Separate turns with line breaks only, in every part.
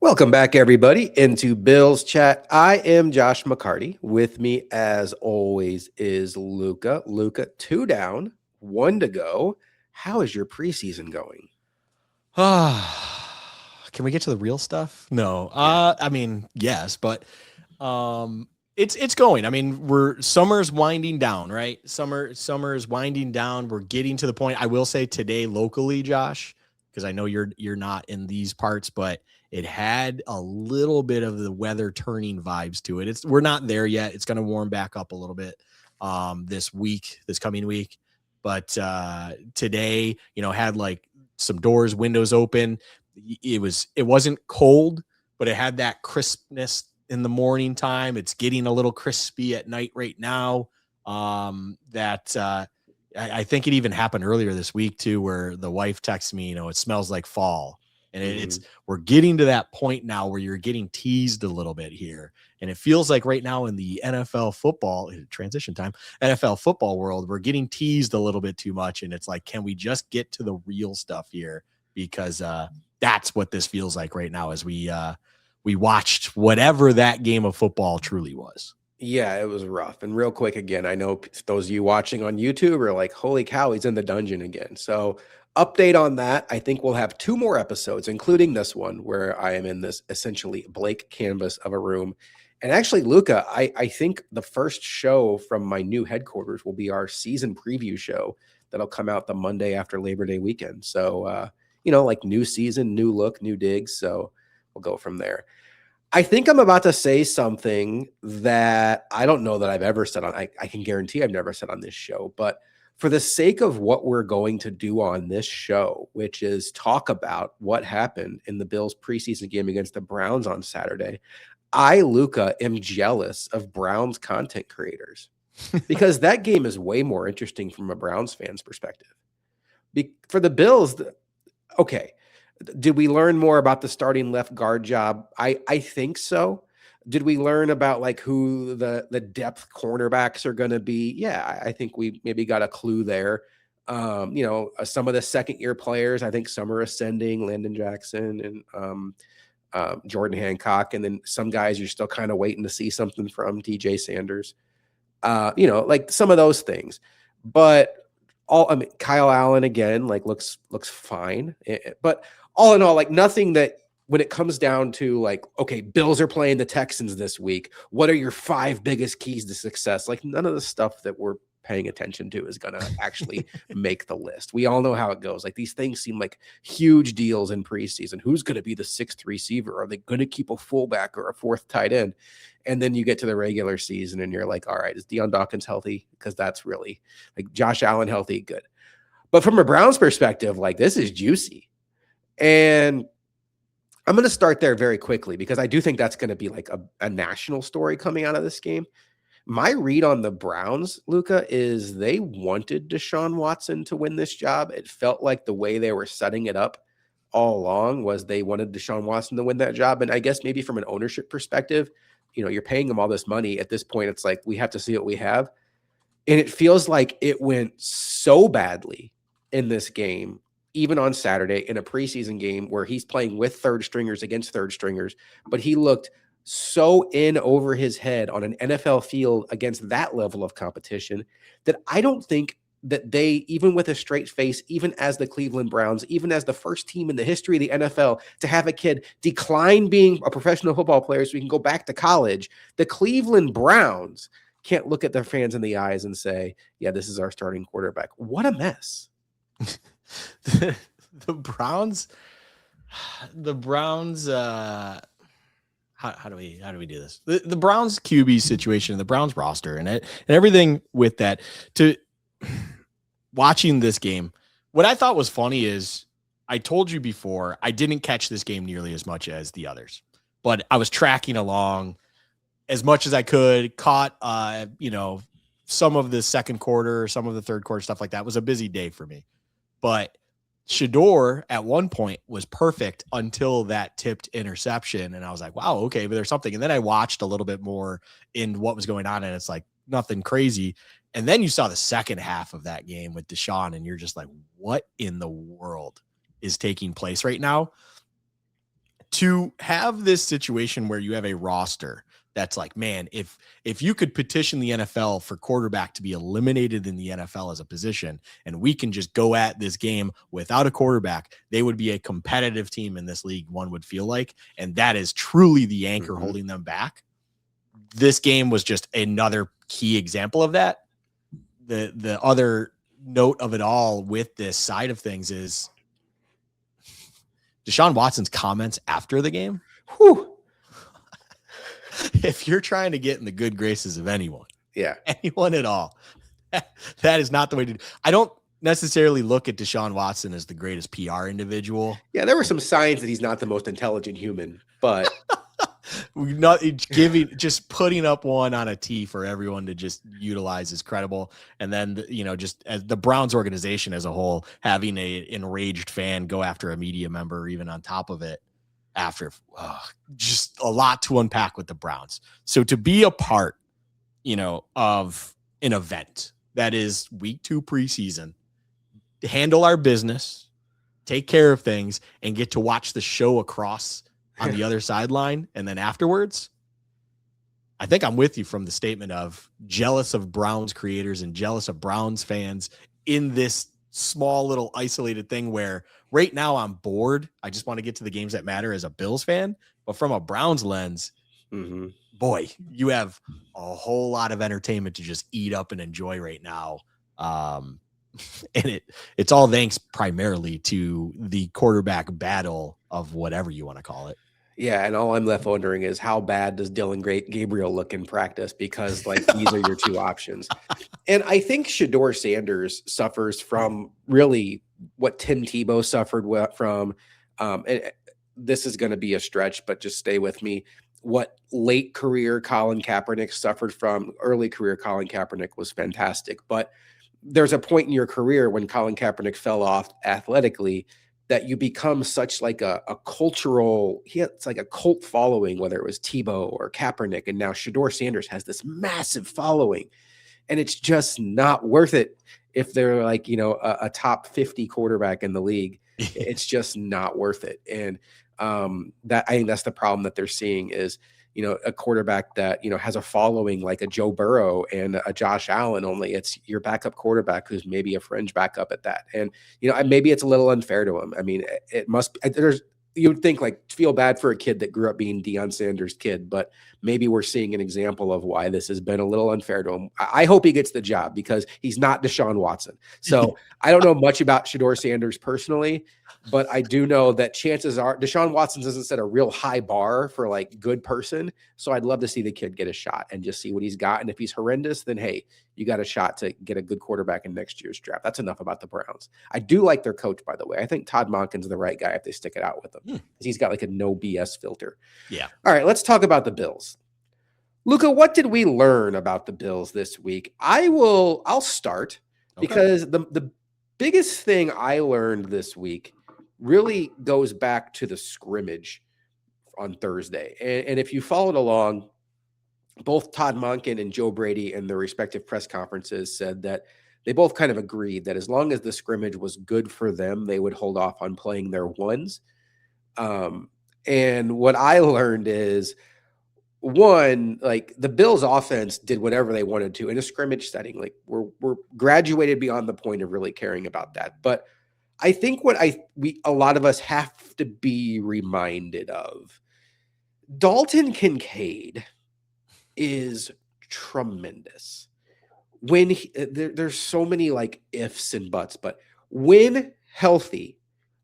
Welcome back, everybody, into Bill's Chat. I am Josh McCarty. With me, as always, is Luka. Luka, 2 down, 1 to go. How is your preseason going?
Can we get to the real stuff? No. I mean, yes, but it's going. I mean, summer's winding down, right? Summer is winding down. We're getting to the point. I will say today locally, Josh, because I know you're not in these parts, but it had a little bit of the weather turning vibes to it. We're not there yet. It's going to warm back up a little bit this coming week. But today, had like some doors, windows open. It wasn't cold, but it had that crispness in the morning time. It's getting a little crispy at night right now. I think it even happened earlier this week too, where the wife texts me, it smells like fall. And we're getting to that point now where you're getting teased a little bit here. And it feels like right now in the NFL football transition time, NFL football world, we're getting teased a little bit too much. And it's like, can we just get to the real stuff here? Because that's what this feels like right now as we watched whatever that game of football truly was.
Yeah, it was rough. And real quick, again, I know those of you watching on YouTube are like, holy cow, he's in the dungeon again. So update on that. I think we'll have 2 more episodes, including this one, where I am in this essentially blank canvas of a room. And actually, Luka, I think the first show from my new headquarters will be our season preview show that'll come out the Monday after Labor Day weekend. So, like new season, new look, new digs. So we'll go from there. I think I'm about to say something that I don't know that I've ever said on, I can guarantee I've never said on this show, but for the sake of what we're going to do on this show, which is talk about what happened in the Bills preseason game against the Browns on Saturday, I, Luka, am jealous of Browns content creators because that game is way more interesting from a Browns fan's perspective. For the Bills, okay, did we learn more about the starting left guard job? I think so. Did we learn about like who the depth cornerbacks are going to be? Yeah, I think we maybe got a clue there. Some of the second-year players, I think some are ascending, Landon Jackson and Jordan Hancock, and then some guys you're still kind of waiting to see something from, DJ Sanders. Like some of those things. But Kyle Allen again, like looks fine. But all in all, like nothing that when it comes down to like, okay, Bills are playing the Texans this week. What are your 5 biggest keys to success? Like none of the stuff that we're paying attention to is going to actually make the list. We all know how it goes. Like these things seem like huge deals in preseason. Who's going to be the 6th receiver? Are they going to keep a fullback or a 4th tight end? And then you get to the regular season and you're like, all right, is Deion Dawkins healthy? Because that's really like Josh Allen healthy, good. But from a Browns perspective, like this is juicy. And I'm going to start there very quickly because I do think that's going to be like a national story coming out of this game. My read on the Browns, Luka, is they wanted Deshaun Watson to win this job. It felt like the way they were setting it up all along was they wanted Deshaun Watson to win that job. And I guess maybe from an ownership perspective, you're paying them all this money. At this point, it's like, we have to see what we have. And it feels like it went so badly in this game, even on Saturday in a preseason game where he's playing with 3rd stringers against 3rd stringers, but he looked so in over his head on an NFL field against that level of competition that I don't think that they, even with a straight face, even as the Cleveland Browns, even as the first team in the history of the NFL to have a kid decline being a professional football player so he can go back to college, the Cleveland Browns can't look at their fans in the eyes and say, yeah, this is our starting quarterback. What a mess.
the Browns, how do we do this? The Browns QB situation, the Browns roster and everything with that. To watching this game, what I thought was funny is I told you before, I didn't catch this game nearly as much as the others, but I was tracking along as much as I could, caught, some of the second quarter, some of the third quarter, stuff like that. It was a busy day for me, but Shador at one point was perfect until that tipped interception. And I was like, wow, okay, but there's something. And then I watched a little bit more in what was going on. And it's like nothing crazy. And then you saw the second half of that game with Deshaun and you're just like, what in the world is taking place right now? to have this situation where you have a roster that's like, man, if you could petition the NFL for quarterback to be eliminated in the NFL as a position, and we can just go at this game without a quarterback, they would be a competitive team in this league, one would feel like, and that is truly the anchor holding them back. This game was just another key example of that. The other note of it all with this side of things is Deshaun Watson's comments after the game.
Whew.
If you're trying to get in the good graces of anyone at all, that is not the way to do. I don't necessarily look at Deshaun Watson as the greatest PR individual.
Yeah, there were some signs that he's not the most intelligent human, but
not just putting up one on a tee for everyone to just utilize is credible. And then, just as the Browns organization as a whole, having a enraged fan go after a media member, even on top of it, after just a lot to unpack with the Browns. So to be a part, of an event that is week 2 preseason, handle our business, take care of things, and get to watch the show across on the other sideline. And then afterwards, I think I'm with you from the statement of jealous of Browns creators and jealous of Browns fans in this small little isolated thing where right now I'm bored. I just want to get to the games that matter as a Bills fan. But from a Browns lens, boy, you have a whole lot of entertainment to just eat up and enjoy right now. And it's all thanks primarily to the quarterback battle of whatever you want to call it.
Yeah, and all I'm left wondering is how bad does Dylan Gabriel look in practice? Because these are your two options. And I think Shedeur Sanders suffers from really what Tim Tebow suffered from. And this is going to be a stretch, but just stay with me. What late career Colin Kaepernick suffered from. Early career Colin Kaepernick was fantastic, but there's a point in your career when Colin Kaepernick fell off athletically that you become such like a cultural, it's like a cult following, whether it was Tebow or Kaepernick. And now Shedeur Sanders has this massive following, and it's just not worth it. If they're a top 50 quarterback in the league, it's just not worth it. And I think that's the problem that they're seeing is, a quarterback that, has a following like a Joe Burrow and a Josh Allen, only it's your backup quarterback who's maybe a fringe backup at that. And, maybe it's a little unfair to him. I mean, it must, you would think feel bad for a kid that grew up being Deion Sanders' kid, but maybe we're seeing an example of why this has been a little unfair to him. I hope he gets the job because he's not Deshaun Watson. So I don't know much about Shedeur Sanders personally, but I do know that chances are Deshaun Watson doesn't set a real high bar for good person. So I'd love to see the kid get a shot and just see what he's got. And if he's horrendous, then hey, you got a shot to get a good quarterback in next year's draft. That's enough about the Browns. I do like their coach, by the way. I think Todd Monken's the right guy if they stick it out with him. Because he's got a no BS filter.
Yeah.
All right, let's talk about the Bills. Luka, what did we learn about the Bills this week? I'll start because the biggest thing I learned this week really goes back to the scrimmage on Thursday. And if you followed along, both Todd Monken and Joe Brady in their respective press conferences said that they both kind of agreed that as long as the scrimmage was good for them, they would hold off on playing their ones. And what I learned is, one, the Bills offense did whatever they wanted to in a scrimmage setting. We're graduated beyond the point of really caring about that. But I think a lot of us have to be reminded of, Dalton Kincaid is tremendous. When there's so many ifs and buts, but when healthy,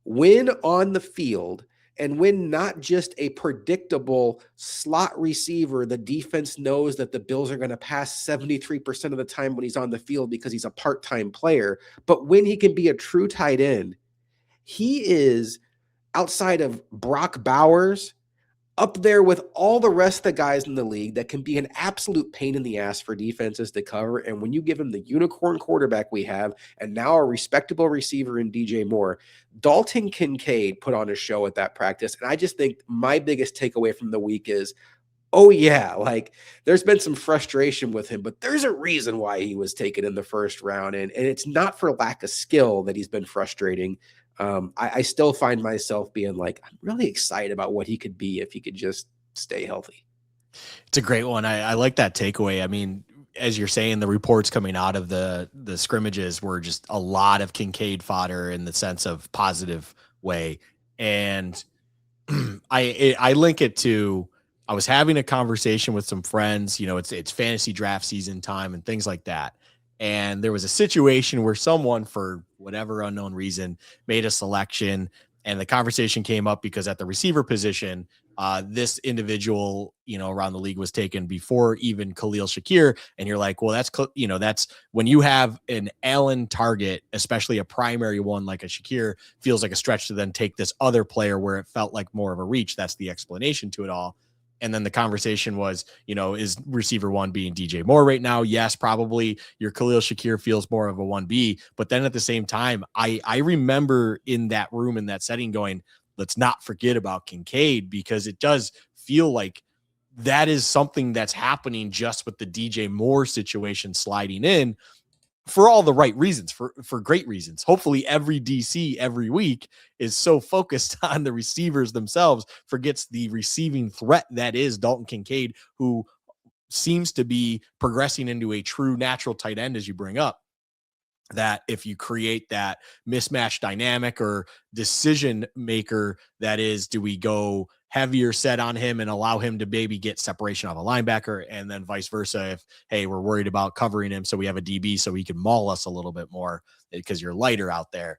when on the field, and when not just a predictable slot receiver, the defense knows that the Bills are going to pass 73% of the time when he's on the field because he's a part-time player. But when he can be a true tight end, he is, outside of Brock Bowers, up there with all the rest of the guys in the league that can be an absolute pain in the ass for defenses to cover. And when you give him the unicorn quarterback we have, and now a respectable receiver in DJ Moore, Dalton Kincaid put on a show at that practice. And I just think my biggest takeaway from the week is, oh yeah, there's been some frustration with him, but there's a reason why he was taken in the first round. And it's not for lack of skill that he's been frustrating. I still find myself being like, I'm really excited about what he could be if he could just stay healthy.
It's a great one. I like that takeaway. I mean, as you're saying, the reports coming out of the scrimmages were just a lot of Kincaid fodder in the sense of positive way. And I link it to, I was having a conversation with some friends, it's fantasy draft season time and things like that. And there was a situation where someone, for whatever unknown reason, made a selection, and the conversation came up because at the receiver position, this individual, around the league was taken before even Khalil Shakir. And you're like, well, that's when you have an Allen target, especially a primary one like a Shakir, feels like a stretch to then take this other player where it felt like more of a reach. That's the explanation to it all. And then the conversation was, is receiver one being DJ Moore right now? Yes, probably. Your Khalil Shakir feels more of a 1B. But then at the same time, I remember in that room, in that setting, going, let's not forget about Kincaid, because it does feel like that is something that's happening just with the DJ Moore situation sliding in, for all the right reasons, for great reasons. Hopefully every DC every week is so focused on the receivers themselves, forgets the receiving threat that is Dalton Kincaid, who seems to be progressing into a true natural tight end, as you bring up. That if you create that mismatch dynamic or decision maker, that is, do we go heavier set on him and allow him to maybe get separation off a linebacker, and then vice versa, if, hey, we're worried about covering him, so we have a DB so he can maul us a little bit more because you're lighter out there.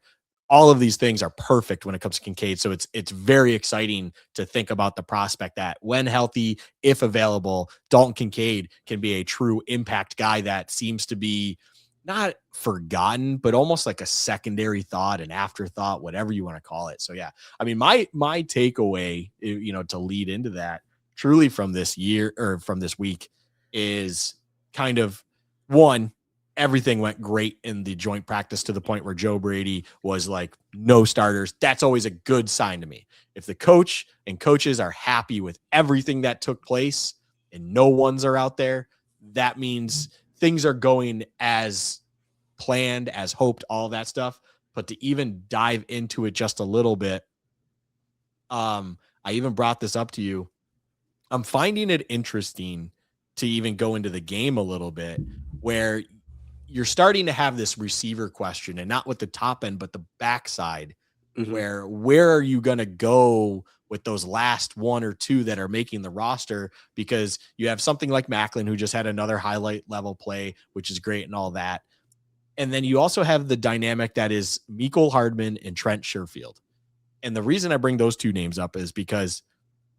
All of these things are perfect when it comes to Kincaid. So it's very exciting to think about the prospect that when healthy, if available, Dalton Kincaid can be a true impact guy that seems to be not forgotten, but almost like a secondary thought, an afterthought, whatever you want to call it. So yeah, I mean, my takeaway, to lead into that truly from this year, or from this week, is kind of, one, everything went great in the joint practice to the point where Joe Brady was like, no starters. That's always a good sign to me. If the coach and coaches are happy with everything that took place and no ones are out there, that means things are going as planned, as hoped, all that stuff. But to even dive into it just a little bit, I even brought this up to you. I'm finding it interesting to even go into the game a little bit, where you're starting to have this receiver question, and not with the top end, but the backside, where are you going to go with those last one or two that are making the roster? Because you have something like Macklin, who just had another highlight level play, which is great and all that. And then you also have the dynamic that is Mecole Hardman and Trent Sherfield. And the reason I bring those two names up is because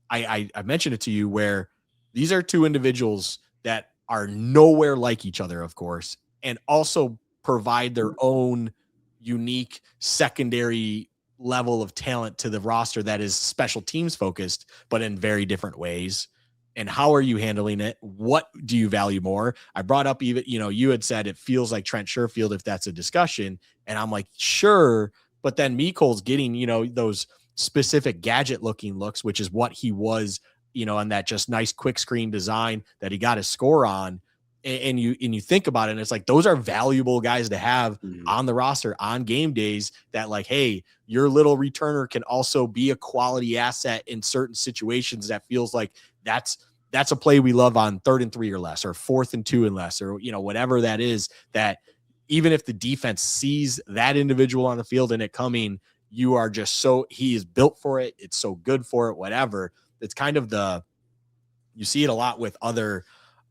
I mentioned it to you, where these are two individuals that are nowhere like each other, of course, and also provide their own unique secondary level of talent to the roster that is special teams focused, but in very different ways. And how are you handling it? What do you value more? I brought up, even, you had said it feels like Trent Sherfield, if that's a discussion. And I'm like, sure. But then Mecole's getting, those specific gadget looking looks, which is what he was, on that just nice quick screen design that he got a score on. And you think about it, and it's like, those are valuable guys to have on the roster on game days, that like, hey, your little returner can also be a quality asset in certain situations. That feels like that's a play we love on 3rd and 3 or less, or 4th and 2 and less, or, whatever that is, that even if the defense sees that individual on the field and it coming, you are just he is built for it. It's so good for it, whatever. It's kind of you see it a lot with other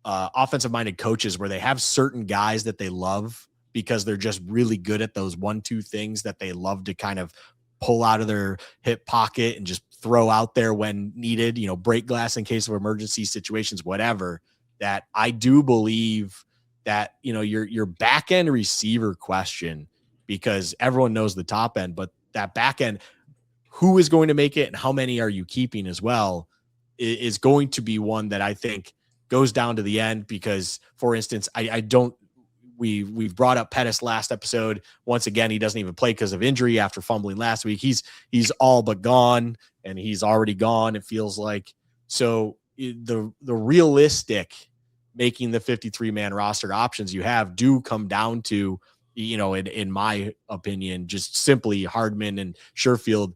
offensive minded coaches, where they have certain guys that they love because they're just really good at those 1-2 things that they love to kind of pull out of their hip pocket and just throw out there when needed, break glass in case of emergency situations, whatever. That I do believe that, your back end receiver question, because everyone knows the top end, but that back end, who is going to make it and how many are you keeping as well, is going to be one that I think goes down to the end. Because, for instance, we've brought up Pettis last episode. Once again, he doesn't even play because of injury after fumbling last week. He's all but gone, and he's already gone, it feels like. So the realistic making the 53-man roster options you have do come down to in my opinion, just simply Hardman and Sherfield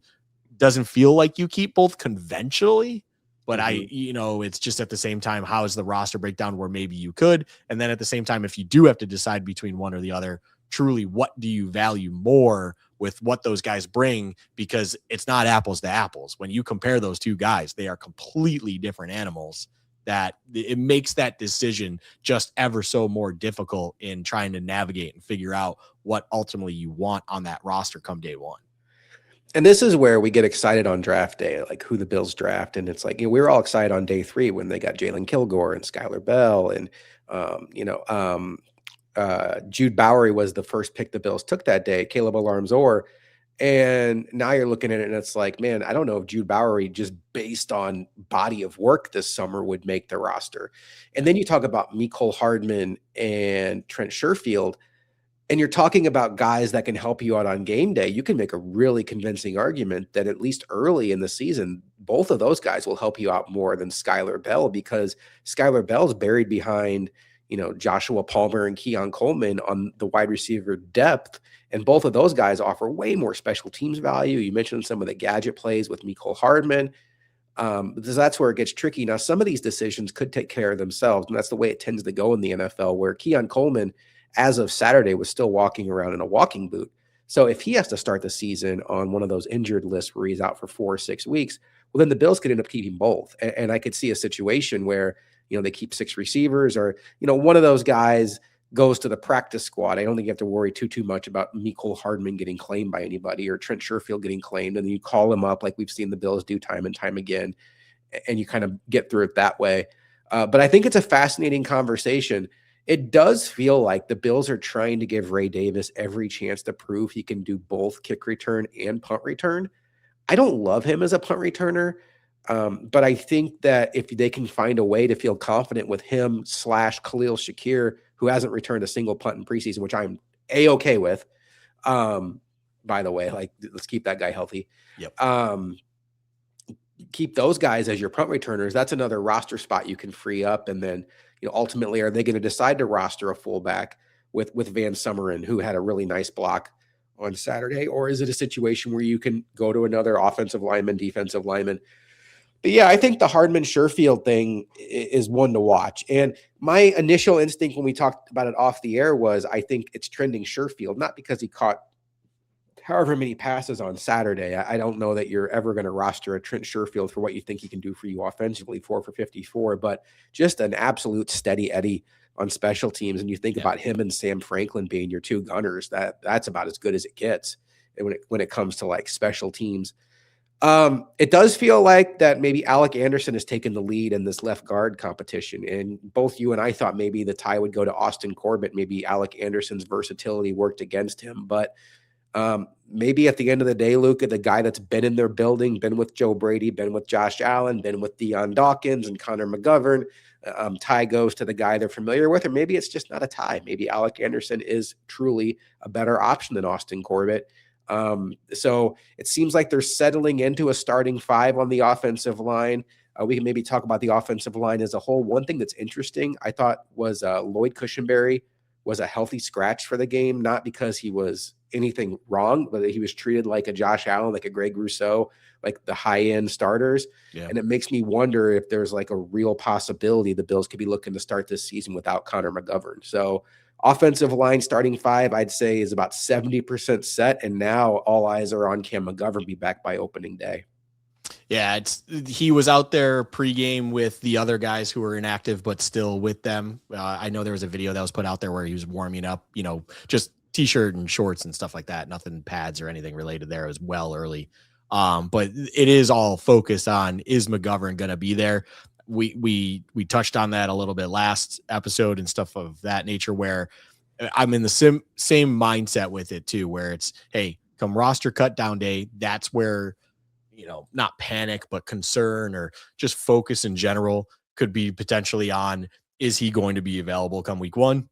doesn't feel like you keep both conventionally. But it's just at the same time, how is the roster breakdown where maybe you could? And then at the same time, if you do have to decide between one or the other, truly, what do you value more with what those guys bring? Because it's not apples to apples. When you compare those two guys, they are completely different animals. That it makes that decision just ever so more difficult in trying to navigate and figure out what ultimately you want on that roster come day one.
And this is where we get excited on draft day, like who the Bills draft. And it's like, we were all excited on day 3 when they got Jalen Kilgore and Skylar Bell. And, Jude Bowery was the first pick the Bills took that day, Caleb Alarm-Zor. And now you're looking at it and it's like, man, I don't know if Jude Bowery, just based on body of work this summer, would make the roster. And then you talk about Mecole Hardman and Trent Sherfield, and you're talking about guys that can help you out on game day. You can make a really convincing argument that at least early in the season, both of those guys will help you out more than Skylar Bell, because Skylar Bell's buried behind, Joshua Palmer and Keon Coleman on the wide receiver depth. And both of those guys offer way more special teams value. You mentioned some of the gadget plays with Mecole Hardman. Because that's where it gets tricky. Now, some of these decisions could take care of themselves, and that's the way it tends to go in the NFL, where Keon Coleman, as of Saturday, was still walking around in a walking boot. So if he has to start the season on one of those injured lists where he's out for 4 or 6 weeks, well, then the Bills could end up keeping both. And I could see a situation where, they keep 6 receivers, or, one of those guys goes to the practice squad. I don't think you have to worry too much about Mecole Hardman getting claimed by anybody, or Trent Sherfield getting claimed. And then you call him up like we've seen the Bills do time and time again, and you kind of get through it that way. But I think it's a fascinating conversation. It does feel like the Bills are trying to give Ray Davis every chance to prove he can do both kick return and punt return. I don't love him as a punt returner, but I think that if they can find a way to feel confident with him / Khalil Shakir, who hasn't returned a single punt in preseason, which I'm A-okay with, by the way, like, let's keep that guy healthy.
Yep.
Keep those guys as your punt returners. That's another roster spot you can free up. And then, ultimately, are they going to decide to roster a fullback with Van Sumeren, who had a really nice block on Saturday? Or is it a situation where you can go to another offensive lineman, defensive lineman? But yeah, I think the Hardman Sherfield thing is one to watch. And my initial instinct when we talked about it off the air was, I think it's trending Sherfield, not because he caught however many passes on Saturday. I don't know that you're ever going to roster a Trent Sherfield for what you think he can do for you offensively, 4 for 54, but just an absolute steady Eddie on special teams. And you think about him and Sam Franklin being your 2 gunners, that's about as good as it gets when it comes to like special teams. It does feel like that maybe Alec Anderson has taken the lead in this left guard competition. And both you and I thought maybe the tie would go to Austin Corbett. Maybe Alec Anderson's versatility worked against him, but maybe at the end of the day, Luka, the guy that's been in their building, been with Joe Brady, been with Josh Allen, been with Deion Dawkins and Connor McGovern, tie goes to the guy they're familiar with, or maybe it's just not a tie. Maybe Alec Anderson is truly a better option than Austin Corbett. So it seems like they're settling into a starting 5 on the offensive line. We can maybe talk about the offensive line as a whole. One thing that's interesting, I thought, was Lloyd Cushenberry was a healthy scratch for the game, not because he was anything wrong, but he was treated like a Josh Allen, like a Greg Rousseau, like the high-end starters. Yeah. And it makes me wonder if there's like a real possibility the Bills could be looking to start this season without Connor McGovern. So offensive line starting 5, I'd say, is about 70% set. And now all eyes are on Cam McGovern be back by opening day.
Yeah, he was out there pregame with the other guys who were inactive, but still with them. I know there was a video that was put out there where he was warming up, just t-shirt and shorts and stuff like that. Nothing pads or anything related there. It was well early. But it is all focused on, is McGovern going to be there? We touched on that a little bit last episode and stuff of that nature, where I'm in the same mindset with it too, where it's, hey, come roster cut down day, that's where, not panic, but concern or just focus in general could be potentially on, is he going to be available come week 1?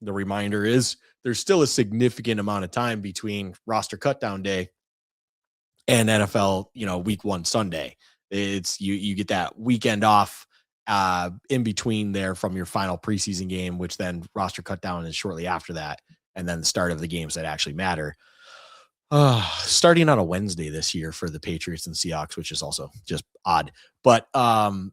The reminder is there's still a significant amount of time between roster cut down day and NFL, week 1 Sunday. It's you get that weekend off in between there from your final preseason game, which then roster cut down is shortly after that. and then the start of the games that actually matter. Starting on a Wednesday this year for the Patriots and Seahawks, which is also just odd. But with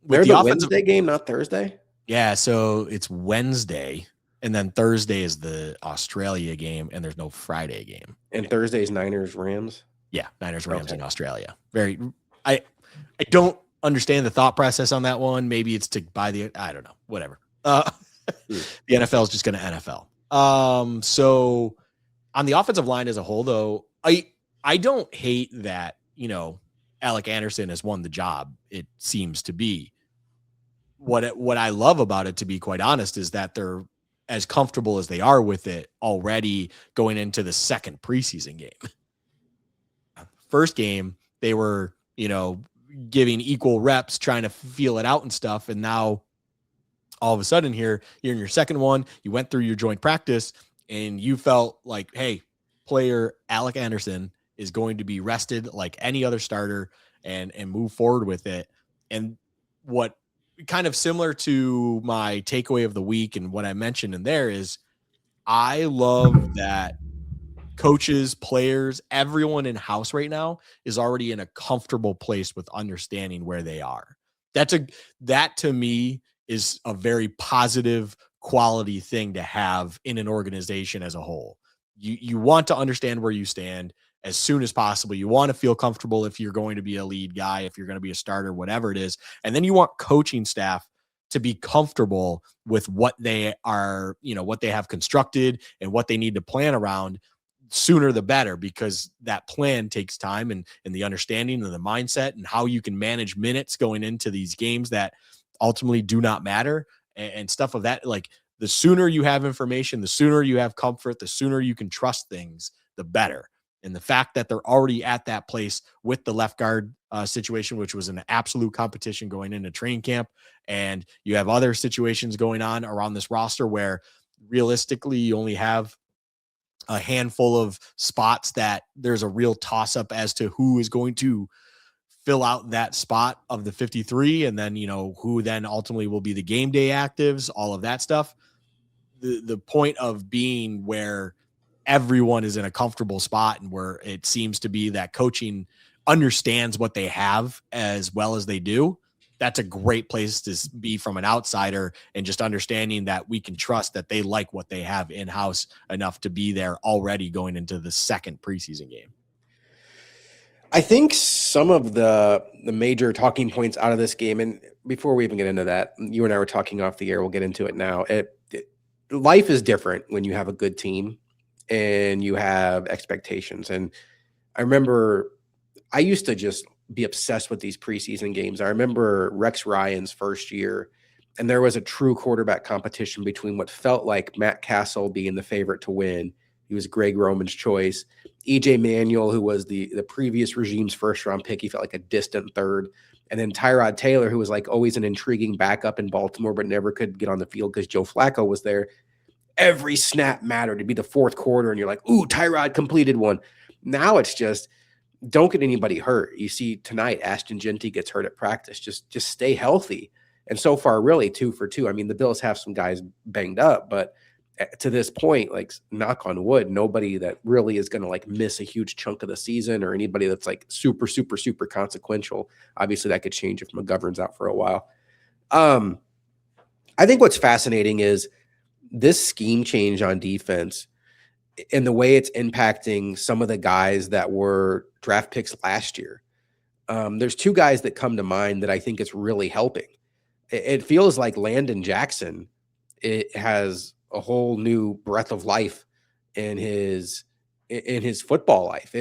There's
the
a
offensive,
Wednesday game, not Thursday.
yeah, so it's Wednesday, and then Thursday is the Australia game, and there's no Friday game.
And Thursday's Niners Rams.
Yeah, Niners Rams
Okay.
in Australia. I don't understand the thought process on that one. Maybe it's to buy I don't know, whatever. The NFL is just going to NFL. So on the offensive line as a whole, though, I don't hate that, Alec Anderson has won the job. It seems to be what I love about it, to be quite honest, is that they're as comfortable as they are with it already going into the second preseason game. First game, they were, giving equal reps, trying to feel it out and stuff. And now all of a sudden here, you're in your second one, you went through your joint practice and you felt like, hey, player Alec Anderson is going to be rested like any other starter and move forward with it. And what kind of similar to my takeaway of the week and what I mentioned in there is I love that coaches, players, everyone in house right now is already in a comfortable place with understanding where they are. That to me is a very positive quality thing to have in an organization as a whole. You want to understand where you stand as soon as possible. You want to feel comfortable if you're going to be a lead guy, if you're going to be a starter, whatever it is. And then you want coaching staff to be comfortable with what they are, what they have constructed and what they need to plan around. Sooner the better, because that plan takes time and the understanding of the mindset and how you can manage minutes going into these games that ultimately do not matter and stuff of that. Like, the sooner you have information, the sooner you have comfort, the sooner you can trust things, the better. And the fact that they're already at that place with the left guard situation, which was an absolute competition going into training camp, and you have other situations going on around this roster where realistically you only have a handful of spots that there's a real toss up as to who is going to fill out that spot of the 53. And then, who then ultimately will be the game day actives, all of that stuff. The point of being where everyone is in a comfortable spot and where it seems to be that coaching understands what they have as well as they do. That's a great place to be from an outsider, and just understanding that we can trust that they like what they have in-house enough to be there already going into the second preseason game.
I think some of the major talking points out of this game, and before we even get into that, you and I were talking off the air, we'll get into it now. Life is different when you have a good team and you have expectations. And I remember I used to just be obsessed with these preseason games. I remember Rex Ryan's first year, and there was a true quarterback competition between what felt like Matt Castle being the favorite to win. He was Greg Roman's choice. EJ Manuel, who was the previous regime's first-round pick, he felt like a distant third. And then Tyrod Taylor, who was like always an intriguing backup in Baltimore, but never could get on the field because Joe Flacco was there. Every snap mattered. It'd be the fourth quarter, and you're like, ooh, Tyrod completed one. Now it's just, don't get anybody hurt. You see tonight, Ashton Genty gets hurt at practice. Just stay healthy. And so far, really 2 for 2. I mean, the Bills have some guys banged up, but to this point, like, knock on wood, nobody that really is going to like miss a huge chunk of the season, or anybody that's like super, super, super consequential. Obviously, that could change if McGovern's out for a while. I think what's fascinating is this scheme change on defense and the way it's impacting some of the guys that were draft picks last year. There's 2 guys that come to mind that I think it's really helping. It feels like Landon Jackson, it has a whole new breath of life in his football life.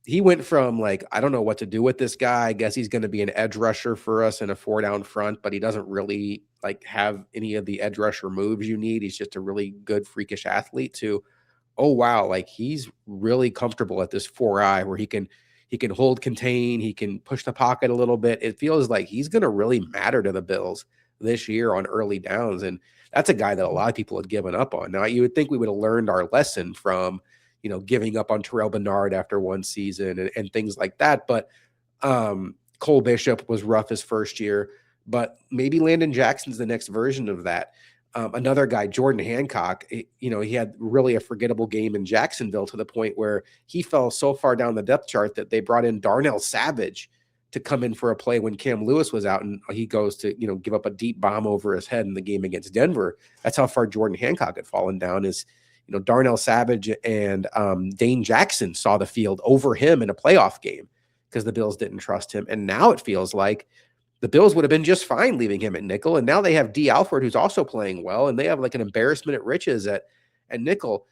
He went from like, I don't know what to do with this guy. I guess he's going to be an edge rusher for us in a 4-down front, but he doesn't really like have any of the edge rusher moves you need. He's just a really good, freakish athlete. To, oh wow, like he's really comfortable at this 4-eye where he can hold, contain, he can push the pocket a little bit. It feels like he's going to really matter to the Bills this year on early downs. And that's a guy that a lot of people had given up on. Now, you would think we would have learned our lesson from, giving up on Terrell Bernard after one season and things like that. But Cole Bishop was rough his first year, but maybe Landon Jackson's the next version of that. Another guy, Jordan Hancock, he had really a forgettable game in Jacksonville to the point where he fell so far down the depth chart that they brought in Darnell Savage to come in for a play when Cam Lewis was out, and he goes to, give up a deep bomb over his head in the game against Denver. That's how far Jordan Hancock had fallen down. Is Darnell Savage and Dane Jackson saw the field over him in a playoff game because the Bills didn't trust him. And now it feels like the Bills would have been just fine leaving him at nickel. And now they have D. Alford, who's also playing well, and they have like an embarrassment at riches at nickel.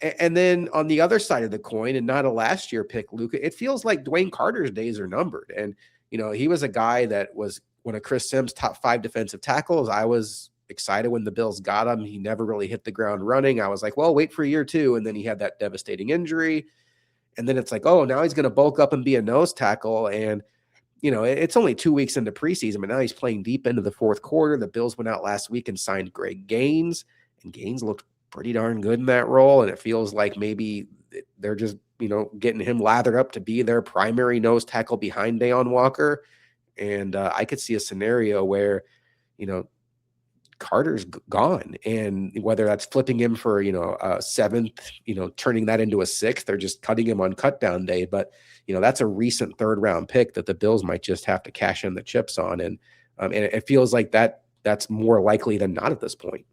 And then on the other side of the coin, and not a last year pick, Luka, it feels like Dwayne Carter's days are numbered. And, he was a guy that was one of Chris Sims' top 5 defensive tackles. I was excited when the Bills got him. He never really hit the ground running. I was like, well, wait for a year 2. And then he had that devastating injury. And then it's like, oh, now he's going to bulk up and be a nose tackle. And, it's only 2 weeks into preseason, but now he's playing deep into the fourth quarter. The Bills went out last week and signed Greg Gaines, and Gaines looked pretty darn good in that role. And it feels like maybe they're just, getting him lathered up to be their primary nose tackle behind Deion Walker. And I could see a scenario where, Carter's gone, and whether that's flipping him for, a 7th, turning that into a 6th, or just cutting him on cut down day. But, that's a recent 3rd round pick that the Bills might just have to cash in the chips on. And it feels like that's more likely than not at this point.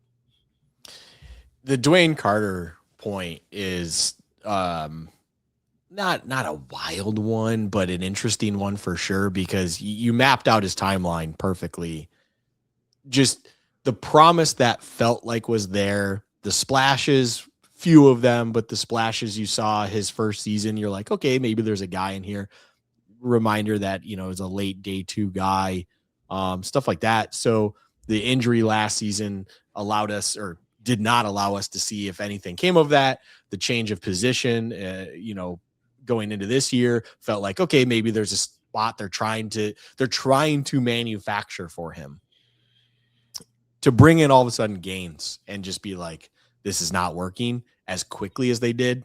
The Dwayne Carter point is not a wild one, but an interesting one for sure, because you mapped out his timeline perfectly. Just the promise that felt like was there, the splashes, few of them, but the splashes you saw his first season, you're like, okay, maybe there's a guy in here. Reminder that, is a late day 2 guy, stuff like that. So the injury last season allowed us, or did not allow us, to see if anything came of that. The change of position, going into this year, felt like, okay, maybe there's a spot they're trying to manufacture for him. To bring in all of a sudden Gaines and just be like, this is not working as quickly as they did.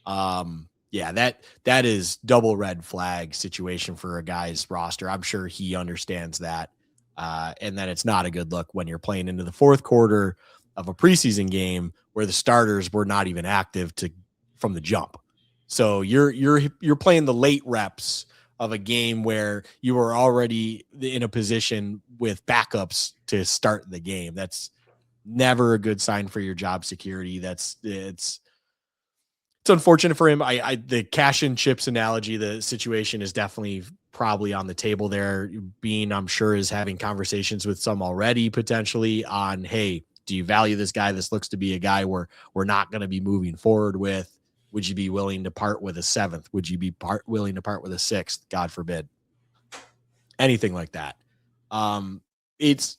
That is double red flag situation for a guy's roster. I'm sure he understands that. And that it's not a good look when you're playing into the fourth quarter of a preseason game where the starters were not even active from the jump. So you're playing the late reps of a game where you were already in a position with backups to start the game. That's never a good sign for your job security. It's unfortunate for him. The cash and chips analogy, the situation is definitely probably on the table there. Bean, I'm sure, is having conversations with some already potentially on, hey, do you value this guy? This looks to be a guy we're not going to be moving forward with. Would you be willing to part with a 7th? Would you be willing to part with a 6th? God forbid. Anything like that. It's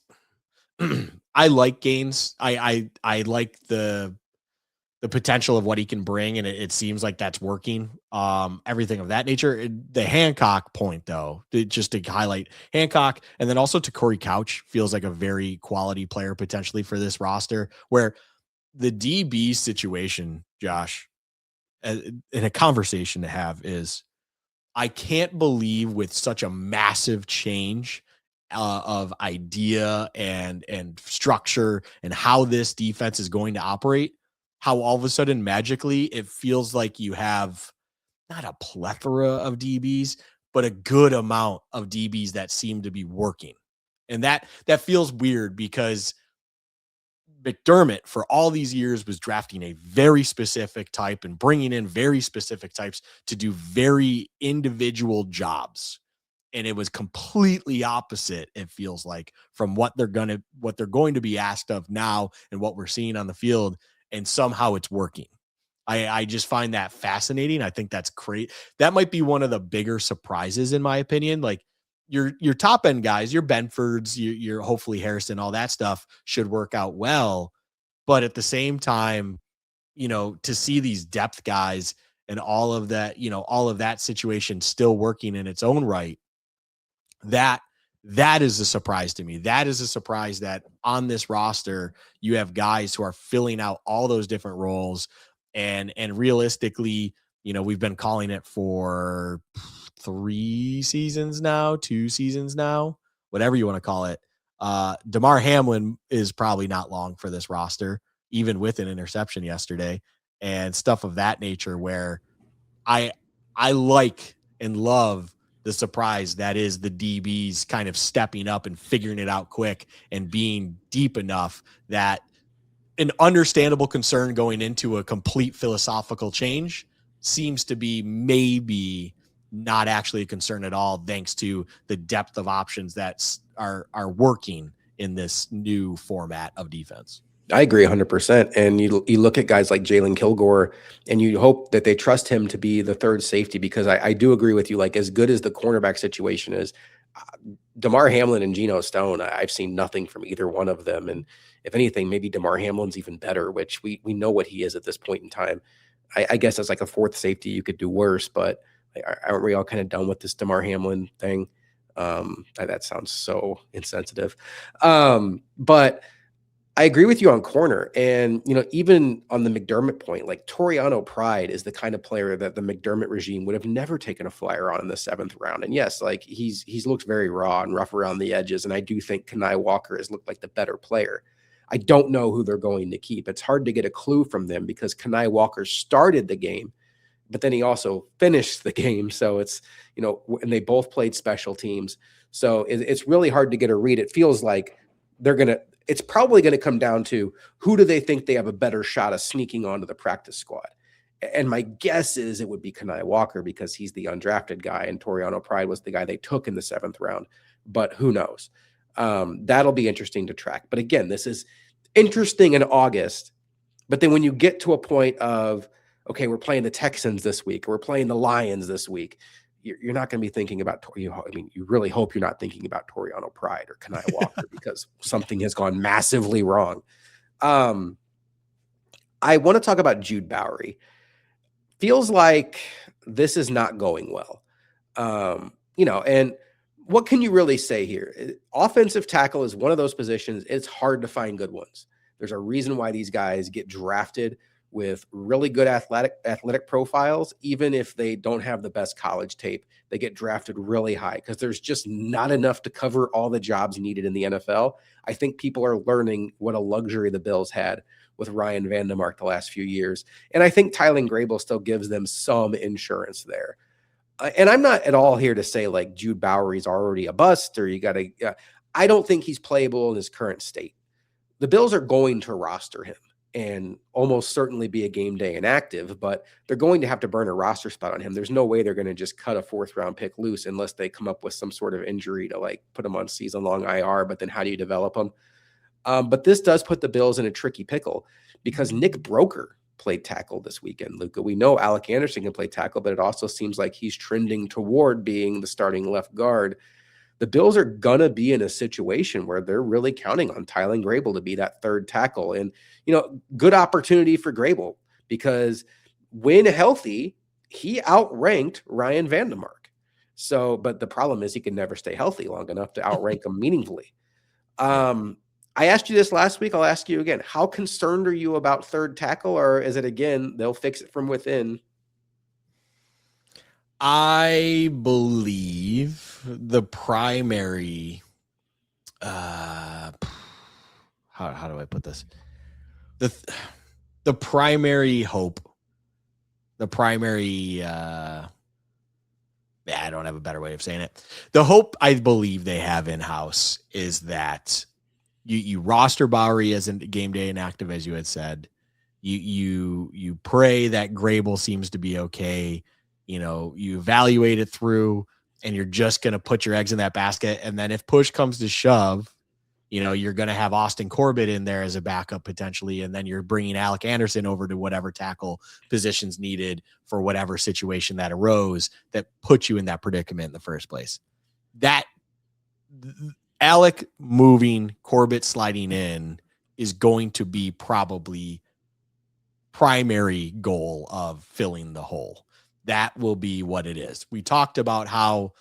I like Gaines. I like the potential of what he can bring, and it seems like that's working. Everything of that nature. The Hancock point, though, just to highlight Hancock, and then also to Corey Couch, feels like a very quality player potentially for this roster, where the DB situation, Josh, in a conversation to have, is I can't believe with such a massive change of idea and structure and how this defense is going to operate, how all of a sudden magically it feels like you have not a plethora of DBs, but a good amount of DBs that seem to be working. And that feels weird, because McDermott for all these years was drafting a very specific type and bringing in very specific types to do very individual jobs. And it was completely opposite, it feels like, from what they're going to be asked of now and what we're seeing on the field. And somehow it's working. I just find that fascinating. I think that's great. That might be one of the bigger surprises, in my opinion. Like, your top end guys, your Benfords, your hopefully Harrison, all that stuff should work out well. But at the same time, to see these depth guys and all of that situation still working in its own right, that is a surprise to me. That is a surprise that on this roster, you have guys who are filling out all those different roles. And realistically, we've been calling it for 2 seasons now, whatever you want to call it. Damar Hamlin is probably not long for this roster, even with an interception yesterday and stuff of that nature, where I like and love the surprise that is the DBs kind of stepping up and figuring it out quick and being deep enough that an understandable concern going into a complete philosophical change seems to be maybe not actually a concern at all, thanks to the depth of options that are working in this new format of defense.
I agree 100%. And you look at guys like Jalen Kilgore, and you hope that they trust him to be the third safety, because I do agree with you. Like, as good as the cornerback situation is, Damar Hamlin and Geno Stone, I've seen nothing from either one of them. And if anything, maybe Damar Hamlin's even better, which we know what he is at this point in time. I guess as like a fourth safety, you could do worse, but aren't we all kind of done with this Damar Hamlin thing? That sounds so insensitive. But I agree with you on corner. And, even on the McDermott point, like Toriano Pride is the kind of player that the McDermott regime would have never taken a flyer on in the 7th round. And yes, like he's looked very raw and rough around the edges. And I do think Kenai Walker has looked like the better player. I don't know who they're going to keep. It's hard to get a clue from them because Kenai Walker started the game, but then he also finished the game. So it's, and they both played special teams. So it's really hard to get a read. It feels like it's probably going to come down to who do they think they have a better shot of sneaking onto the practice squad. And my guess is it would be Kenai Walker because he's the undrafted guy, and Toriano Pride was the guy they took in the 7th round. But who knows? That'll be interesting to track. But again, this is interesting in August. But then when you get to a point of, okay, we're playing the Texans this week, or we're playing the Lions this week, you're not going to be thinking about, you really hope you're not thinking about Toriano Pride or Kenai Walker because something has gone massively wrong. I want to talk about Jude Bowery. Feels like this is not going well. And what can you really say here? Offensive tackle is one of those positions. It's hard to find good ones. There's a reason why these guys get drafted with really good athletic profiles. Even if they don't have the best college tape, they get drafted really high because there's just not enough to cover all the jobs needed in the NFL. I think people are learning what a luxury the Bills had with Ryan Vandemark the last few years. And I think Tylen Grable still gives them some insurance there. And I'm not at all here to say like Jude Bowery's already a bust or you got to, I don't think he's playable in his current state. The Bills are going to roster him and almost certainly be a game day inactive, but they're going to have to burn a roster spot on him. There's no way they're going to just cut a 4th round pick loose unless they come up with some sort of injury to like put him on season long IR, but then how do you develop him? But this does put the Bills in a tricky pickle because Nick Broker played tackle this weekend, Luka. We know Alec Anderson can play tackle, but it also seems like he's trending toward being the starting left guard. The Bills are going to be in a situation where they're really counting on Tylen Grable to be that 3rd tackle. And, good opportunity for Grable because when healthy, he outranked Ryan Vandemark. So, but the problem is he can never stay healthy long enough to outrank him meaningfully. I asked you this last week. I'll ask you again. How concerned are you about 3rd tackle, or is it, again, they'll fix it from within?
I believe the primary, how do I put this? The primary hope, the primary, I don't have a better way of saying it. The hope I believe they have in-house is that you roster Bowery as a game day inactive, as you had said. You pray that Grable seems to be okay. You evaluate it through and you're just going to put your eggs in that basket. And then if push comes to shove, you're going to have Austin Corbett in there as a backup potentially. And then you're bringing Alec Anderson over to whatever tackle positions needed for whatever situation that arose that put you in that predicament in the first place. That Alec moving, Corbett sliding in is going to be probably primary goal of filling the hole. That will be what it is. We talked about how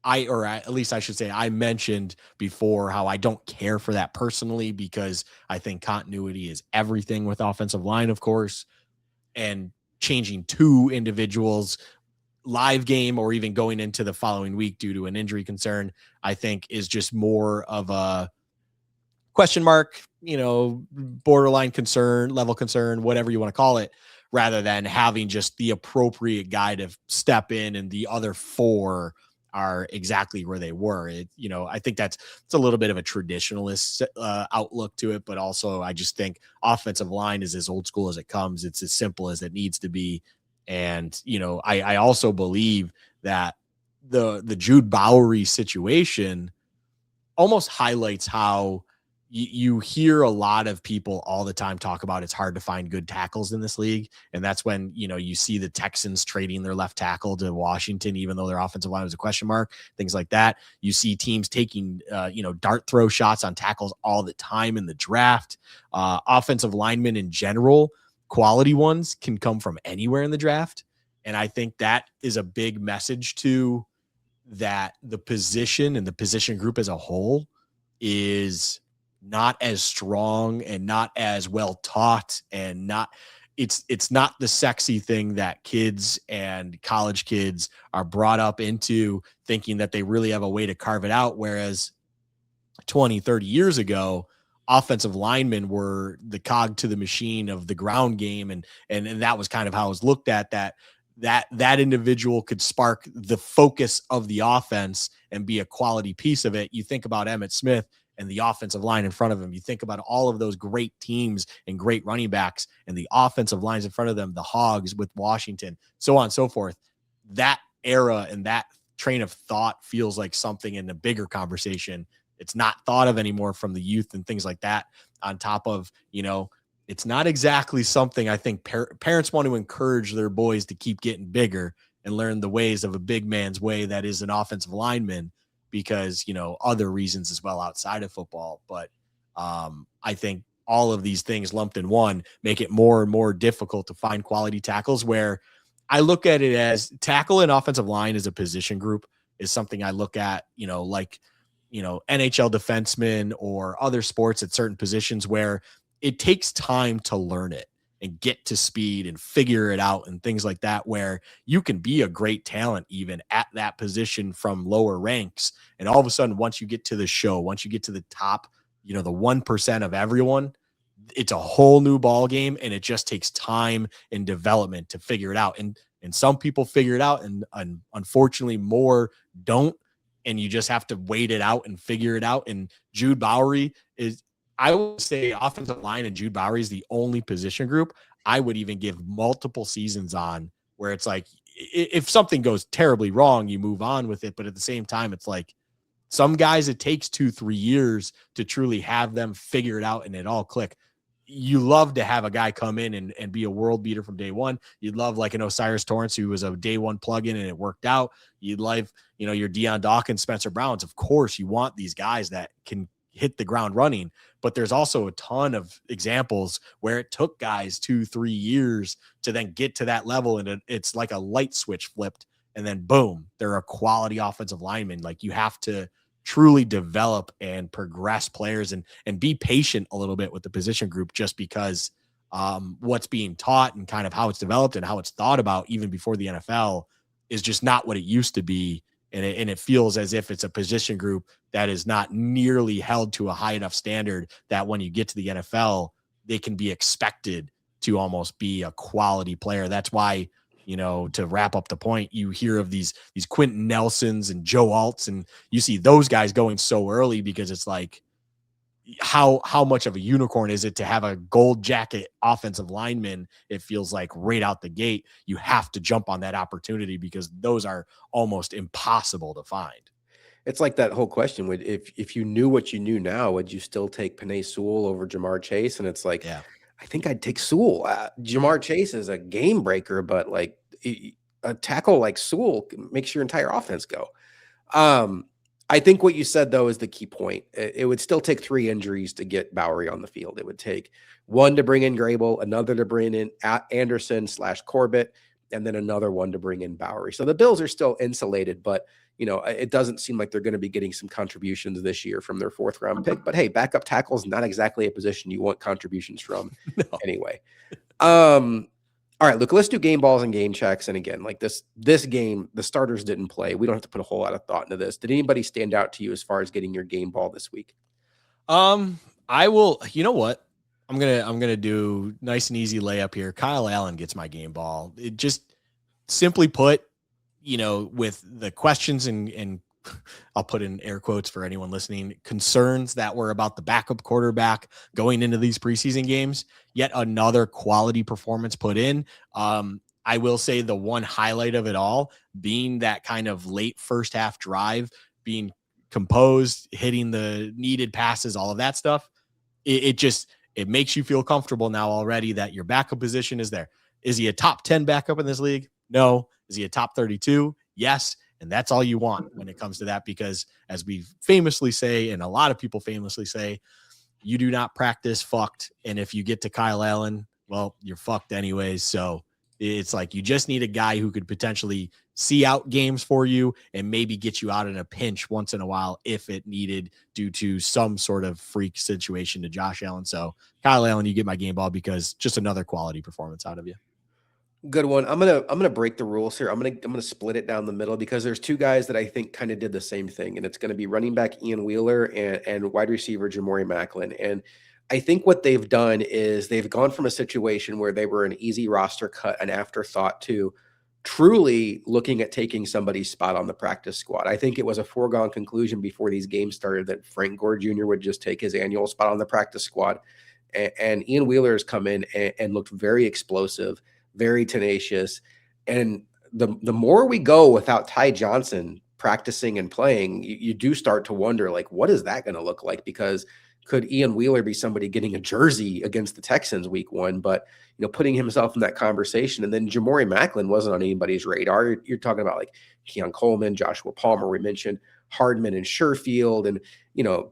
I mentioned before how I don't care for that personally because I think continuity is everything with offensive line, of course, and changing 2 individuals live game or even going into the following week due to an injury concern, I think is just more of a question mark, borderline concern, level concern, whatever you want to call it, rather than having just the appropriate guy to step in and the other four are exactly where they were. I think it's a little bit of a traditionalist outlook to it, but also I just think offensive line is as old school as it comes. It's as simple as it needs to be. And, I also believe that the Jude Bowery situation almost highlights how you hear a lot of people all the time talk about it's hard to find good tackles in this league. And that's when, you see the Texans trading their left tackle to Washington, even though their offensive line was a question mark, things like that. You see teams taking, dart throw shots on tackles all the time in the draft. Offensive linemen in general, quality ones, can come from anywhere in the draft. And I think that is a big message to that the position and the position group as a whole is not as strong and not as well taught, and it's not the sexy thing that kids and college kids are brought up into, thinking that they really have a way to carve it out. Whereas 20, 30 years ago, offensive linemen were the cog to the machine of the ground game. And that was kind of how it was looked at, that individual could spark the focus of the offense and be a quality piece of it. You think about Emmitt Smith and the offensive line in front of him. You think about all of those great teams and great running backs and the offensive lines in front of them, the Hogs with Washington, so on and so forth. That era and that train of thought feels like something in a bigger conversation. It's not thought of anymore from the youth and things like that. On top of, it's not exactly something I think parents want to encourage their boys to keep getting bigger and learn the ways of a big man's way that is an offensive lineman, because, other reasons as well outside of football. But I think all of these things lumped in one make it more and more difficult to find quality tackles, where I look at it as tackle and offensive line as a position group is something I look at, like, NHL defensemen or other sports at certain positions where it takes time to learn it and get to speed and figure it out and things like that, where you can be a great talent even at that position from lower ranks. And all of a sudden, once you get to the show, once you get to the top, the 1% of everyone, it's a whole new ball game, and it just takes time and development to figure it out. And some people figure it out, and unfortunately more don't. And you just have to wait it out and figure it out. And Jude Bowery is, I would say, offensive line and Jude Bowery is the only position group I would even give multiple seasons on, where it's like, if something goes terribly wrong, you move on with it. But at the same time, it's like some guys, it takes 2-3 years to truly have them figure it out and it all click. You love to have a guy come in and be a world beater from day one. You'd love like an Osiris Torrance, who was a day one plug-in and it worked out. You'd love, your Deion Dawkins, Spencer Browns. Of course, you want these guys that can hit the ground running, but there's also a ton of examples where it took guys 2-3 years to then get to that level. And it's like a light switch flipped, and then boom, they're a quality offensive lineman. Like, you have to truly develop and progress players and be patient a little bit with the position group, just because what's being taught and kind of how it's developed and how it's thought about even before the NFL is just not what it used to be. And it feels as if it's a position group that is not nearly held to a high enough standard that when you get to the NFL, they can be expected to almost be a quality player. That's why, to wrap up the point, you hear of these Quentin Nelsons and Joe Alts, and you see those guys going so early, because it's like, how much of a unicorn is it to have a gold jacket offensive lineman? It feels like right out the gate, you have to jump on that opportunity, because those are almost impossible to find.
It's like that whole question: would, if you knew what you knew now, would you still take Penei Sewell over Jamar Chase? And it's like,
Yeah.
I think I'd take Sewell. Jamar Chase is a game breaker, but like a tackle like Sewell makes your entire offense go. I think what you said, though, is the key point. It would still take 3 injuries to get Bowery on the field. It would take one to bring in Grable, another to bring in Anderson/Corbett, and then another one to bring in Bowery. So the Bills are still insulated, but it doesn't seem like they're going to be getting some contributions this year from their 4th round pick. But hey, backup tackle is not exactly a position you want contributions from.
No.
Anyway. All right, Luke, let's do game balls and game checks. And again, like this game, the starters didn't play. We don't have to put a whole lot of thought into this. Did anybody stand out to you as far as getting your game ball this week?
I will, you know what? I'm gonna do nice and easy layup here. Kyle Allen gets my game ball. It just simply put, with the questions and I'll put in air quotes for anyone listening, concerns that were about the backup quarterback going into these preseason games, yet another quality performance put in. I will say the one highlight of it all being that kind of late first half drive, being composed, hitting the needed passes, all of that stuff. It makes you feel comfortable now already that your backup position is there. Is he a top 10 backup in this league? No. Is he a top 32? Yes. And that's all you want when it comes to that, because as we famously say, and a lot of people famously say, you do not practice fucked. And if you get to Kyle Allen, well, you're fucked anyways. So it's like you just need a guy who could potentially see out games for you and maybe get you out in a pinch once in a while if it needed due to some sort of freak situation to Josh Allen. So Kyle Allen, you get my game ball because just another quality performance out of you.
Good one. I'm gonna break the rules here. I'm gonna split it down the middle because there's two guys that I think kind of did the same thing, and it's gonna be running back Ian Wheeler and wide receiver Jamori Macklin. And I think what they've done is they've gone from a situation where they were an easy roster cut, an afterthought, to truly looking at taking somebody's spot on the practice squad. I think it was a foregone conclusion before these games started that Frank Gore Jr. would just take his annual spot on the practice squad. And Ian Wheeler has come in and looked very explosive, very tenacious. And the more we go without Ty Johnson practicing and playing, you do start to wonder, like, what is that going to look like? Because could Ian Wheeler be somebody getting a jersey against the Texans week one? But, putting himself in that conversation. And then Jamori Macklin wasn't on anybody's radar. You're talking about like Keon Coleman, Joshua Palmer, we mentioned Hardman and Sherfield. And,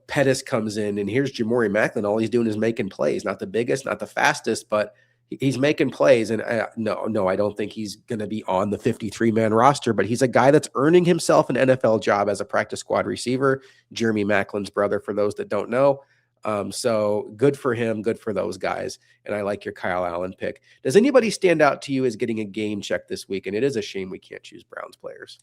Pettis comes in, and here's Jamori Macklin. All he's doing is making plays. Not the biggest, not the fastest, but he's making plays. And no, I don't think he's going to be on the 53-man roster, but he's a guy that's earning himself an NFL job as a practice squad receiver. Jeremy Macklin's brother, for those that don't know. So good for him, good for those guys. And I like your Kyle Allen pick. Does anybody stand out to you as getting a game check this week? And it is a shame we can't choose Browns players.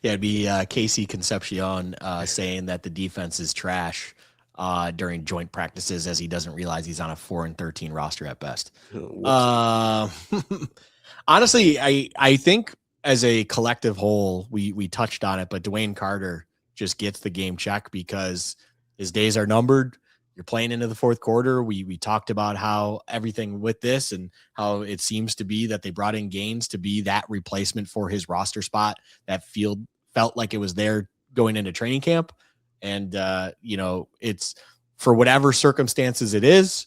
Yeah, it'd be Casey Concepcion saying that the defense is trash during joint practices, as he doesn't realize he's on a 4-13 roster at best. Honestly, I think as a collective whole, we touched on it, but Dwayne Carter just gets the game check because his days are numbered. You're playing into the fourth quarter. We talked about how everything with this and how it seems to be that they brought in Gaines to be that replacement for his roster spot. That felt like it was there going into training camp. And, it's for whatever circumstances it is,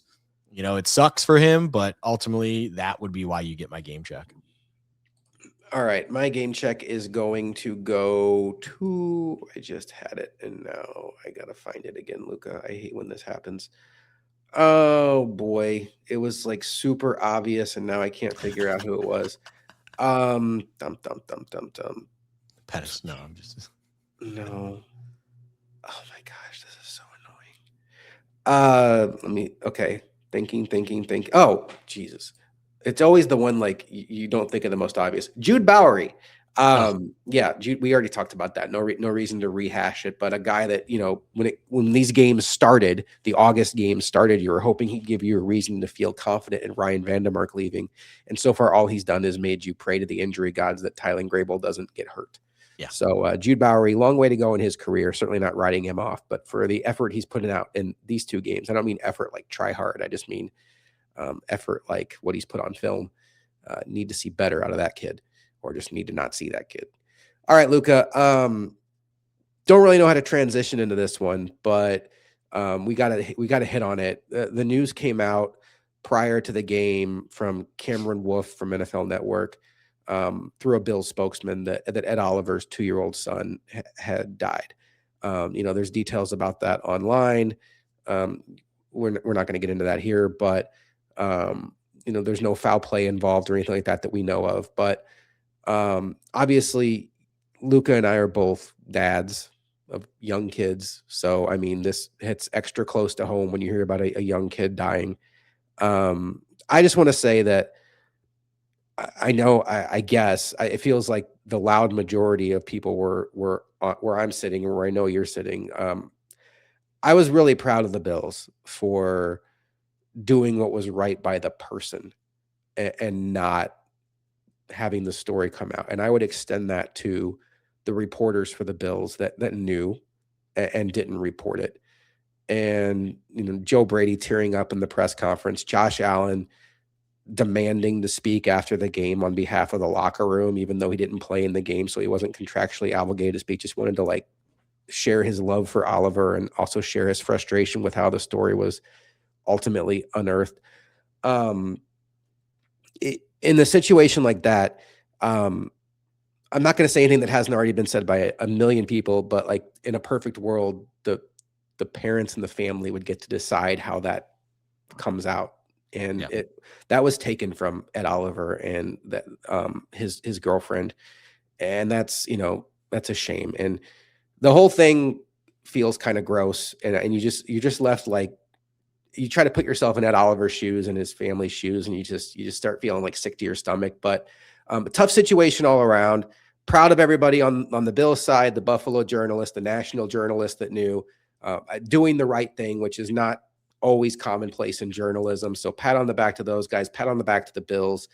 it sucks for him, but ultimately that would be why you get my game check.
All right. My game check is going to go to, I just had it and now I got to find it again, Luka. I hate when this happens. Oh boy. It was like super obvious and now I can't figure out who it was. Dum.
Pettis. No, I'm just.
No. Oh my gosh, this is so annoying. Okay. Thinking. Oh, Jesus. It's always the one, like, you don't think of the most obvious. Jude Bowery. Yeah, Jude, we already talked about that. No reason to rehash it, but a guy that, when these games started, the August games started, you were hoping he'd give you a reason to feel confident in Ryan Vandermark leaving. And so far, all he's done is made you pray to the injury gods that Tylen Grable doesn't get hurt.
Yeah.
So Jude Bowery, long way to go in his career. Certainly not writing him off, but for the effort he's putting out in these two games, I don't mean effort like try hard. I just mean effort like what he's put on film. Need to see better out of that kid, or just need to not see that kid. All right, Luka. Don't really know how to transition into this one, but we got to hit on it. The news came out prior to the game from Cameron Wolf from NFL Network, through a Bills spokesman, that Ed Oliver's 2-year-old son had died. There's details about that online. We're not going to get into that here, but there's no foul play involved or anything like that we know of. But obviously, Luka and I are both dads of young kids. So, I mean, this hits extra close to home when you hear about a young kid dying. I just want to say that I know, I guess it feels like the loud majority of people were where I'm sitting or where I know you're sitting. I was really proud of the Bills for doing what was right by the person and not having the story come out. And I would extend that to the reporters for the Bills that knew and didn't report it. And Joe Brady tearing up in the press conference, Josh Allen demanding to speak after the game on behalf of the locker room, even though he didn't play in the game, so he wasn't contractually obligated to speak. Just wanted to like share his love for Oliver and also share his frustration with how the story was ultimately unearthed. In a situation like that, I'm not going to say anything that hasn't already been said by a million people, but like in a perfect world, the parents and the family would get to decide how that comes out. And that was taken from Ed Oliver and that his girlfriend. And that's a shame. And the whole thing feels kind of gross. And you're just left like, you try to put yourself in Ed Oliver's shoes and his family's shoes, and you just start feeling like sick to your stomach. But a tough situation all around. Proud of everybody on the Bills side, the Buffalo journalist, the national journalist that knew, doing the right thing, which is not always commonplace in journalism. So pat on the back to those guys, pat on the back to the Bills.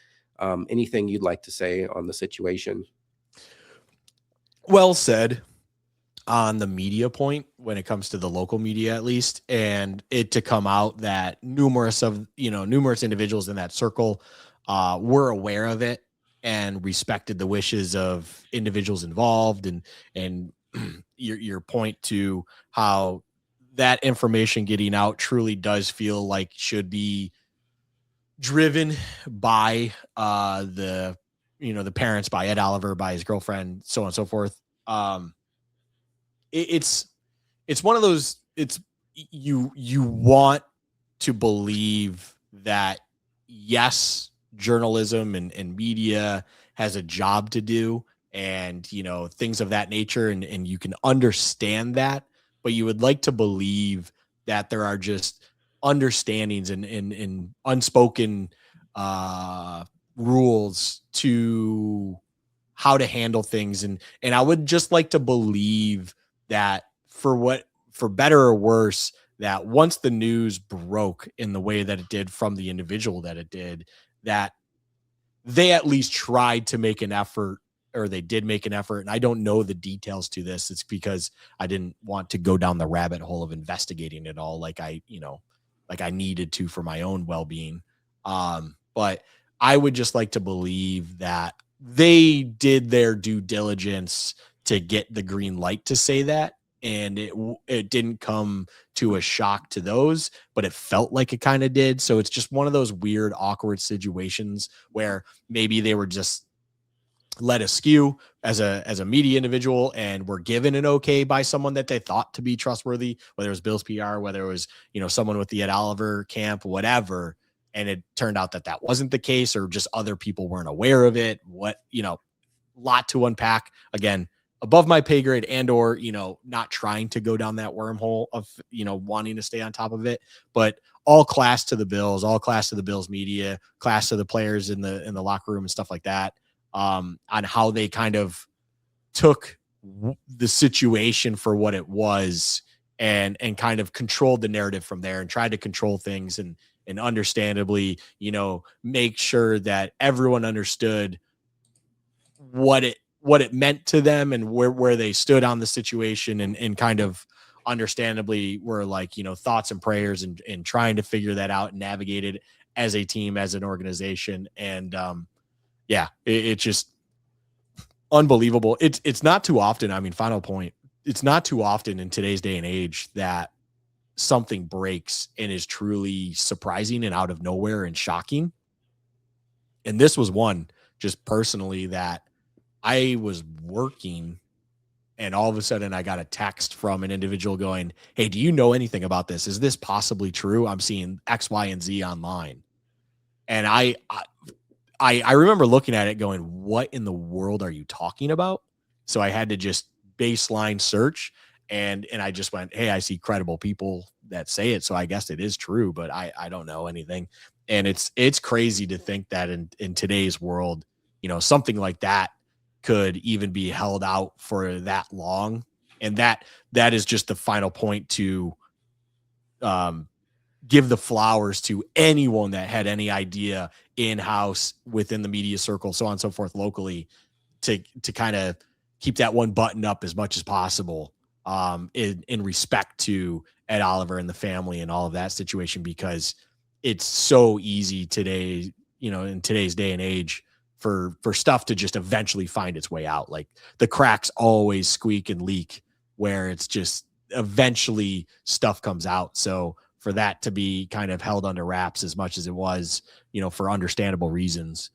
Anything you'd like to say on the situation?
Well said on the media point when it comes to the local media, at least, and it to come out that numerous individuals in that circle were aware of it and respected the wishes of individuals involved, and your point to how that information getting out truly does feel like should be driven by the parents, by Ed Oliver, by his girlfriend, so on and so forth. It's one of those, you want to believe that yes, journalism and media has a job to do, and things of that nature, and you can understand that, but you would like to believe that there are just understandings and unspoken rules to how to handle things, and I would just like to believe that for better or worse, that once the news broke in the way that it did from the individual that it did, that they at least tried to make an effort, or they did make an effort. And I don't know the details to this. It's because I didn't want to go down the rabbit hole of investigating it all like I needed to for my own well-being. But I would just like to believe that they did their due diligence to get the green light to say that. And it didn't come to a shock to those, but it felt like it kind of did. So it's just one of those weird, awkward situations where maybe they were just led askew as a media individual and were given an okay by someone that they thought to be trustworthy, whether it was Bill's PR, whether it was, someone with the Ed Oliver camp, whatever. And it turned out that wasn't the case, or just other people weren't aware of it. Lot to unpack. Again, above my pay grade, and or not trying to go down that wormhole of wanting to stay on top of it. But all class to the Bills, all class to the Bills media, class to the players in the locker room and stuff like that, on how they kind of took the situation for what it was, and kind of controlled the narrative from there, and tried to control things, and understandably make sure that everyone understood what it meant to them, and where they stood on the situation, and kind of understandably were like, thoughts and prayers, and trying to figure that out and navigate it as a team, as an organization. And it's just unbelievable. It's not too often. I mean, final point. It's not too often in today's day and age that something breaks and is truly surprising and out of nowhere and shocking. And this was one, just personally, that I was working, and all of a sudden I got a text from an individual going, "Hey, do you know anything about this? Is this possibly true? I'm seeing X, Y, and Z online." And I remember looking at it going, "What in the world are you talking about?" So I had to just baseline search, and I just went, "Hey, I see credible people that say it, so I guess it is true, but I don't know anything." And it's crazy to think that in today's world, something like that could even be held out for that long. And that is just the final point to give the flowers to anyone that had any idea in-house, within the media circle, so on and so forth, locally, to kind of keep that one button up as much as possible, in respect to Ed Oliver and the family and all of that situation, because it's so easy today, in today's day and age, for stuff to just eventually find its way out. Like, the cracks always squeak and leak, where it's just eventually stuff comes out. So for that to be kind of held under wraps as much as it was, for understandable reasons,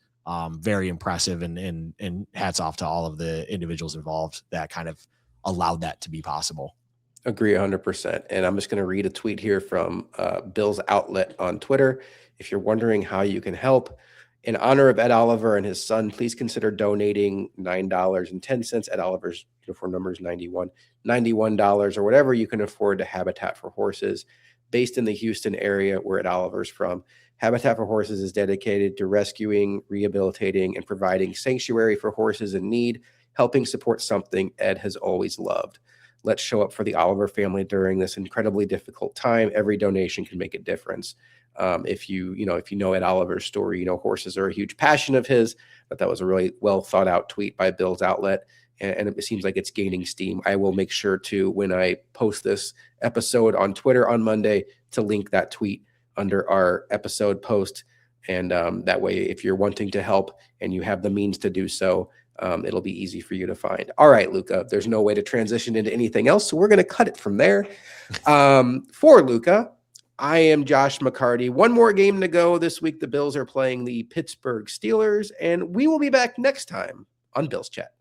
very impressive, and hats off to all of the individuals involved that kind of allowed that to be possible.
Agree 100%. And I'm just going to read a tweet here from Bill's outlet on Twitter. If you're wondering how you can help, in honor of Ed Oliver and his son, please consider donating $9.10. Ed Oliver's uniform number is $91 or whatever you can afford to Habitat for Horses, based in the Houston area where Ed Oliver's from. Habitat for Horses is dedicated to rescuing, rehabilitating, and providing sanctuary for horses in need, helping support something Ed has always loved. Let's show up for the Oliver family during this incredibly difficult time. Every donation can make a difference. If you know Ed Oliver's story, horses are a huge passion of his. But that was a really well thought out tweet by Bill's outlet, and it seems like it's gaining steam. I will make sure to, when I post this episode on Twitter on Monday, to link that tweet under our episode post, and that way, if you're wanting to help and you have the means to do so, it'll be easy for you to find. All right, Luka, there's no way to transition into anything else, so we're going to cut it from there. For Luka, I am Josh McCarty. One more game to go this week. The Bills are playing the Pittsburgh Steelers, and we will be back next time on Bills Chat.